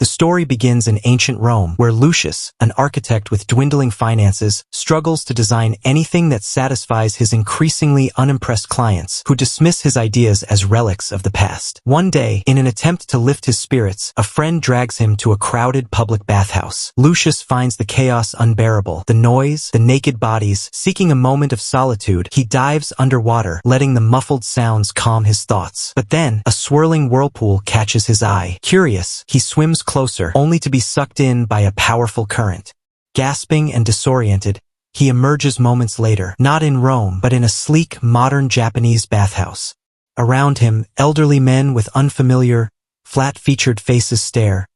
The story begins in ancient Rome, where Lucius, an architect with dwindling finances, struggles to design anything that satisfies his increasingly unimpressed clients, who dismiss his ideas as relics of the past. One day, in an attempt to lift his spirits, a friend drags him to a crowded public bathhouse. Lucius finds the chaos unbearable, the noise, the naked bodies. Seeking a moment of solitude, he dives underwater, letting the muffled sounds calm his thoughts. But then, a swirling whirlpool catches his eye. Curious, he swims closer, only to be sucked in by a powerful current. Gasping and disoriented, he emerges moments later, not in Rome, but in a sleek, modern Japanese bathhouse. Around him, elderly men with unfamiliar, flat-featured faces stare,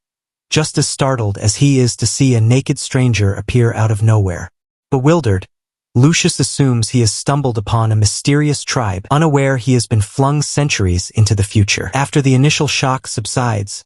just as startled as he is to see a naked stranger appear out of nowhere. Bewildered, Lucius assumes he has stumbled upon a mysterious tribe, unaware he has been flung centuries into the future. After the initial shock subsides,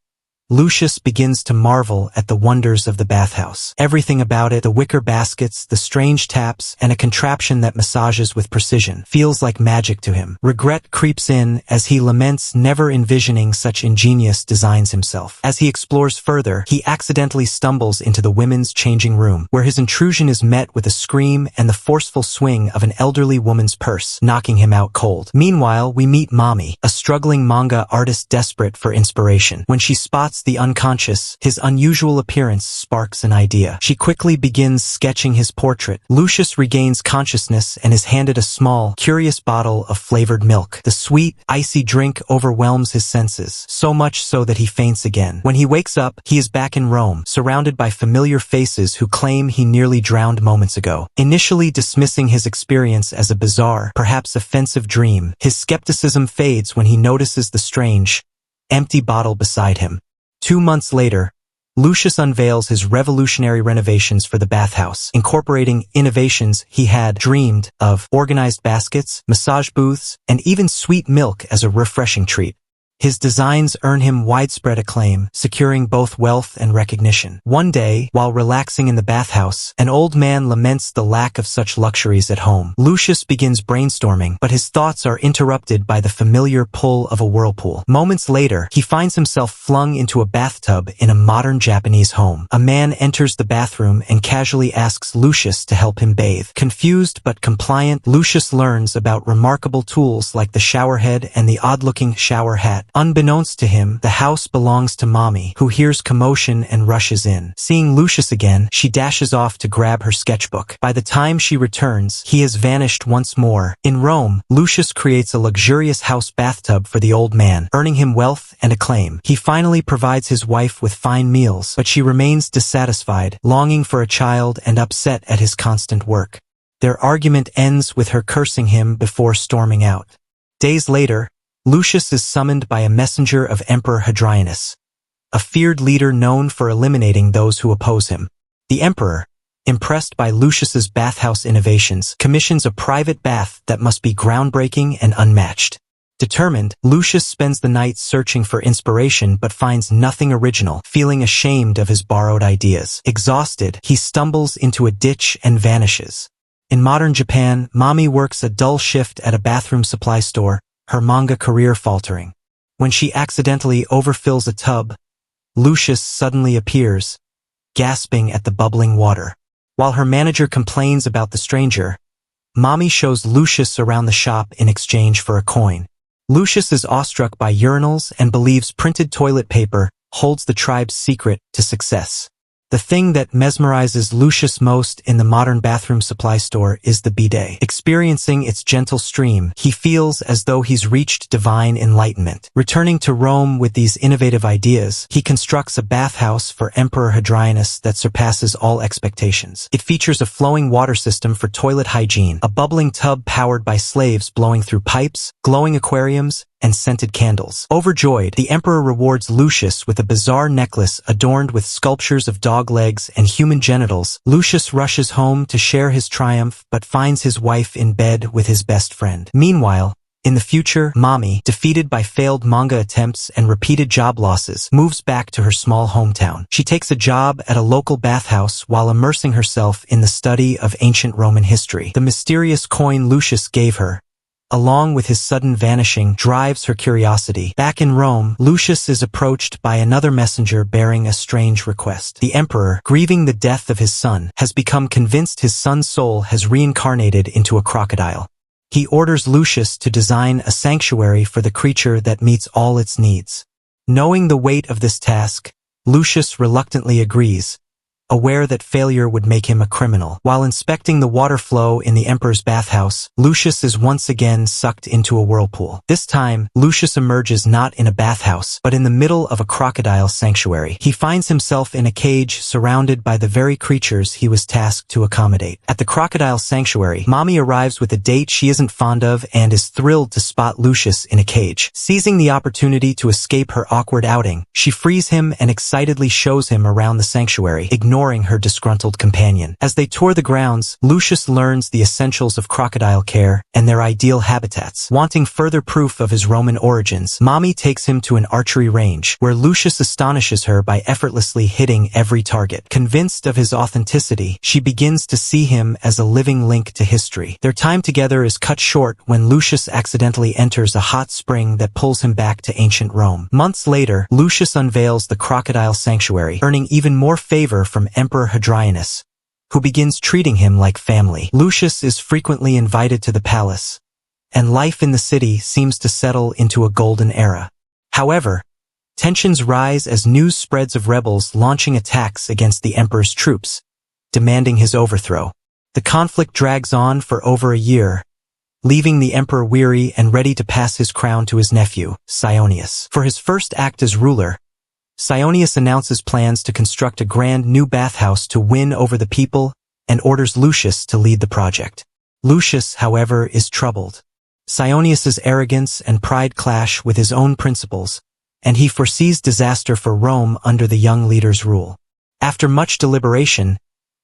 Lucius begins to marvel at the wonders of the bathhouse. Everything about it, the wicker baskets, the strange taps, and a contraption that massages with precision, feels like magic to him. Regret creeps in as he laments never envisioning such ingenious designs himself. As he explores further, he accidentally stumbles into the women's changing room, where his intrusion is met with a scream and the forceful swing of an elderly woman's purse, knocking him out cold. Meanwhile, we meet Mami, a struggling manga artist desperate for inspiration. When she spots the unconscious, his unusual appearance sparks an idea. She quickly begins sketching his portrait. Lucius regains consciousness and is handed a small, curious bottle of flavored milk. The sweet, icy drink overwhelms his senses, so much so that he faints again. When he wakes up, he is back in Rome, surrounded by familiar faces who claim he nearly drowned moments ago. Initially dismissing his experience as a bizarre, perhaps offensive dream, his skepticism fades when he notices the strange, empty bottle beside him. 2 months later, Lucius unveils his revolutionary renovations for the bathhouse, incorporating innovations he had dreamed of: organized baskets, massage booths, and even sweet milk as a refreshing treat. His designs earn him widespread acclaim, securing both wealth and recognition. One day, while relaxing in the bathhouse, an old man laments the lack of such luxuries at home. Lucius begins brainstorming, but his thoughts are interrupted by the familiar pull of a whirlpool. Moments later, he finds himself flung into a bathtub in a modern Japanese home. A man enters the bathroom and casually asks Lucius to help him bathe. Confused but compliant, Lucius learns about remarkable tools like the showerhead and the odd-looking shower hat. Unbeknownst to him, the house belongs to Mami, who hears commotion and rushes in. Seeing Lucius again, she dashes off to grab her sketchbook. By the time she returns, he has vanished once more. In Rome, Lucius creates a luxurious house bathtub for the old man, earning him wealth and acclaim. He finally provides his wife with fine meals, but she remains dissatisfied, longing for a child and upset at his constant work. Their argument ends with her cursing him before storming out. Days later, Lucius is summoned by a messenger of Emperor Hadrianus, a feared leader known for eliminating those who oppose him. The emperor, impressed by Lucius's bathhouse innovations, commissions a private bath that must be groundbreaking and unmatched. Determined, Lucius spends the night searching for inspiration but finds nothing original, feeling ashamed of his borrowed ideas. Exhausted, he stumbles into a ditch and vanishes. In modern Japan, Mami works a dull shift at a bathroom supply store, her manga career faltering. When she accidentally overfills a tub, Lucius suddenly appears, gasping at the bubbling water. While her manager complains about the stranger, Mami shows Lucius around the shop in exchange for a coin. Lucius is awestruck by urinals and believes printed toilet paper holds the tribe's secret to success. The thing that mesmerizes Lucius most in the modern bathroom supply store is the bidet. Experiencing its gentle stream, he feels as though he's reached divine enlightenment. Returning to Rome with these innovative ideas, he constructs a bathhouse for Emperor Hadrianus that surpasses all expectations. It features a flowing water system for toilet hygiene, a bubbling tub powered by slaves blowing through pipes, glowing aquariums, and scented candles. Overjoyed, the emperor rewards Lucius with a bizarre necklace adorned with sculptures of dog legs and human genitals. Lucius rushes home to share his triumph but finds his wife in bed with his best friend. Meanwhile, in the future, Mami, defeated by failed manga attempts and repeated job losses, moves back to her small hometown. She takes a job at a local bathhouse while immersing herself in the study of ancient Roman history. The mysterious coin Lucius gave her, along with his sudden vanishing, drives her curiosity. Back in Rome, Lucius is approached by another messenger bearing a strange request. The emperor, grieving the death of his son, has become convinced his son's soul has reincarnated into a crocodile. He orders Lucius to design a sanctuary for the creature that meets all its needs. Knowing the weight of this task, Lucius reluctantly agrees, aware that failure would make him a criminal. While inspecting the water flow in the emperor's bathhouse, Lucius is once again sucked into a whirlpool. This time, Lucius emerges not in a bathhouse, but in the middle of a crocodile sanctuary. He finds himself in a cage surrounded by the very creatures he was tasked to accommodate. At the crocodile sanctuary, Mommy arrives with a date she isn't fond of and is thrilled to spot Lucius in a cage. Seizing the opportunity to escape her awkward outing, she frees him and excitedly shows him around the sanctuary, ignoring her disgruntled companion. As they tour the grounds, Lucius learns the essentials of crocodile care and their ideal habitats. Wanting further proof of his Roman origins, Mommy takes him to an archery range, where Lucius astonishes her by effortlessly hitting every target. Convinced of his authenticity, she begins to see him as a living link to history. Their time together is cut short when Lucius accidentally enters a hot spring that pulls him back to ancient Rome. Months later, Lucius unveils the crocodile sanctuary, earning even more favor from Emperor Hadrianus, who begins treating him like family. Lucius is frequently invited to the palace, and life in the city seems to settle into a golden era. However, tensions rise as news spreads of rebels launching attacks against the emperor's troops, demanding his overthrow. The conflict drags on for over a year, leaving the emperor weary and ready to pass his crown to his nephew, Sionius. For his first act as ruler, Sionius announces plans to construct a grand new bathhouse to win over the people and orders Lucius to lead the project. Lucius, however, is troubled. Sionius's arrogance and pride clash with his own principles, and he foresees disaster for Rome under the young leader's rule. After much deliberation,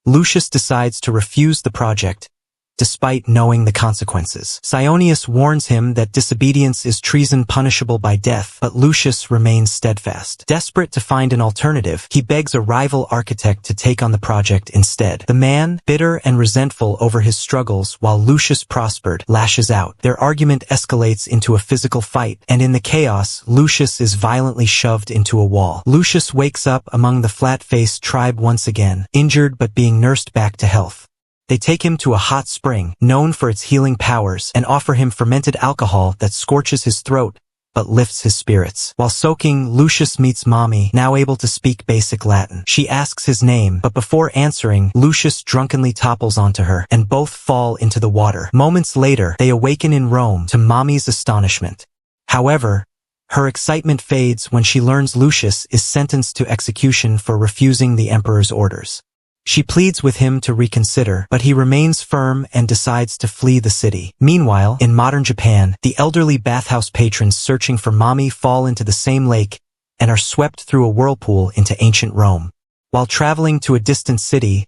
Lucius decides to refuse the project, despite knowing the consequences. Sionius warns him that disobedience is treason punishable by death, but Lucius remains steadfast. Desperate to find an alternative, he begs a rival architect to take on the project instead. The man, bitter and resentful over his struggles while Lucius prospered, lashes out. Their argument escalates into a physical fight, and in the chaos, Lucius is violently shoved into a wall. Lucius wakes up among the flat-faced tribe once again, injured but being nursed back to health. They take him to a hot spring, known for its healing powers, and offer him fermented alcohol that scorches his throat, but lifts his spirits. While soaking, Lucius meets Mommy, now able to speak basic Latin. She asks his name, but before answering, Lucius drunkenly topples onto her, and both fall into the water. Moments later, they awaken in Rome, to Mommy's astonishment. However, her excitement fades when she learns Lucius is sentenced to execution for refusing the emperor's orders. She pleads with him to reconsider, but he remains firm and decides to flee the city. Meanwhile, in modern Japan, the elderly bathhouse patrons searching for Mommy fall into the same lake and are swept through a whirlpool into ancient Rome. While traveling to a distant city,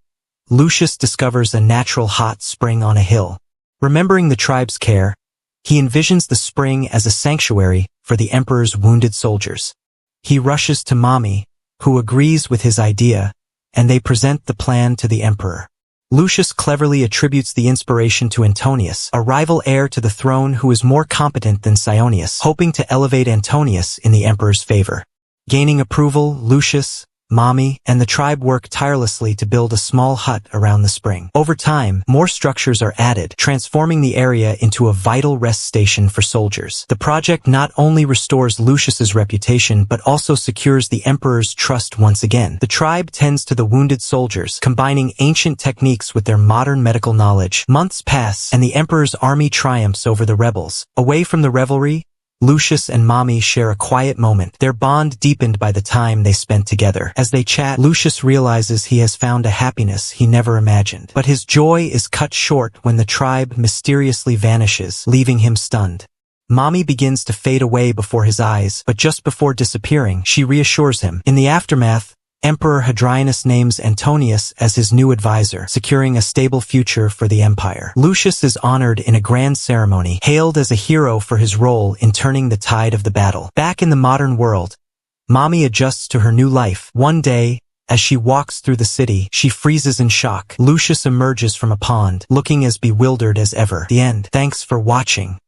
Lucius discovers a natural hot spring on a hill. Remembering the tribe's care, he envisions the spring as a sanctuary for the emperor's wounded soldiers. He rushes to Mommy, who agrees with his idea, and they present the plan to the emperor. Lucius cleverly attributes the inspiration to Antonius, a rival heir to the throne who is more competent than Sionius, hoping to elevate Antonius in the emperor's favor. Gaining approval, Lucius, Mommy, and the tribe work tirelessly to build a small hut around the spring. Over time, more structures are added, transforming the area into a vital rest station for soldiers. The project not only restores Lucius's reputation but also secures the emperor's trust once again. The tribe tends to the wounded soldiers, combining ancient techniques with their modern medical knowledge. Months pass, and the emperor's army triumphs over the rebels. Away from the revelry, Lucius and Mommy share a quiet moment, their bond deepened by the time they spent together. As they chat, Lucius realizes he has found a happiness he never imagined. But his joy is cut short when the tribe mysteriously vanishes, leaving him stunned. Mommy begins to fade away before his eyes, but just before disappearing, she reassures him. In the aftermath, Emperor Hadrianus names Antonius as his new advisor, securing a stable future for the empire. Lucius is honored in a grand ceremony, hailed as a hero for his role in turning the tide of the battle. Back in the modern world, Mommy adjusts to her new life. One day, as she walks through the city, she freezes in shock. Lucius emerges from a pond, looking as bewildered as ever. The end. Thanks for watching.